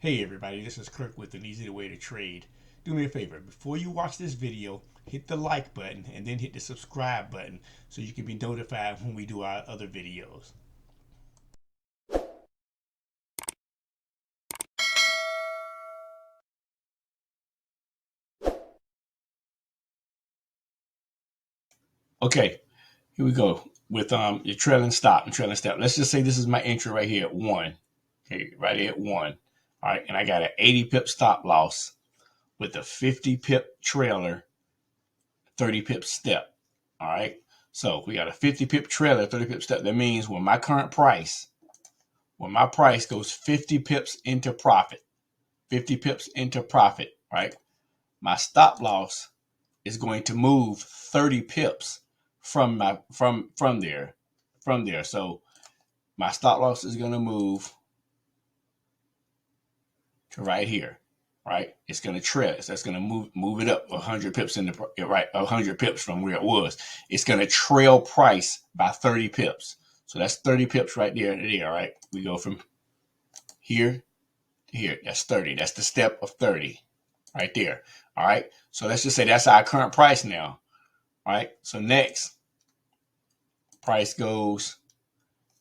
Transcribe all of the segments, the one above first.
Hey everybody, this is Kirk with an easy way to trade. Do me a favor, before you watch this video, hit the like button and then hit the subscribe button so you can be notified when we do our other videos. Okay, here we go with your trailing stop and trailing step. Let's just say this is my entry right here at 1. Okay, right here at 1. All right, and I got an 80 pip stop loss with a 50 pip trailer, 30 pip step. All right, so we got a 50 pip trailer, 30 pip step. That means when my price goes 50 pips into profit, 50 pips into profit, right? My stop loss is going to move 30 pips from my from there. So my stop loss is going to move to right here, right? It's going to trail it. So that's going to move it up 100 pips in the right, 100 pips from where it was. It's going to trail price by 30 pips. So that's 30 pips right there to there, right? We go from here to here. That's 30. That's the step of 30 right there. All right. So let's just say that's our current price now. All right. So next price goes,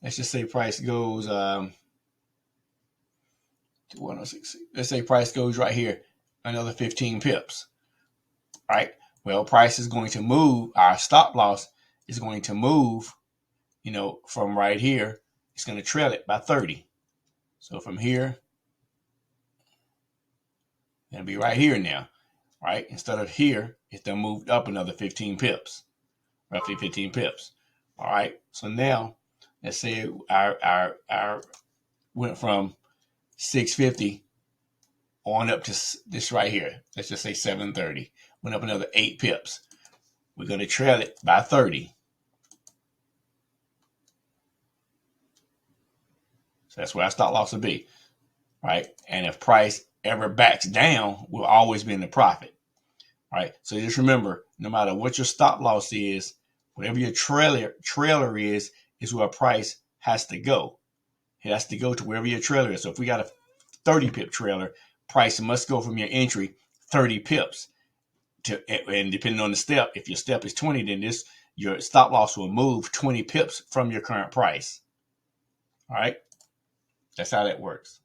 let's just say price goes to 106. Let's say price goes right here, another 15 pips. All right. Well, price is going to move. Our stop loss is going to move, from right here. It's going to trail it by 30. So from here, it's going to be right here now. Right? Instead of here, it's then moved up another 15 pips, roughly 15 pips. All right. So now let's say our went from 650 on up to this right here. Let's just say 730. Went up another 8 pips. We're going to trail it by 30. So that's where our stop loss will be. Right. And if price ever backs down, we'll always be in the profit. All right. So just remember, no matter what your stop loss is, whatever your trailer is where price has to go. It has to go to wherever your trailer is. So if we got a 30 pip trailer, price must go from your entry 30 pips. And depending on the step, if your step is 20, then your stop loss will move 20 pips from your current price. All right. That's how that works.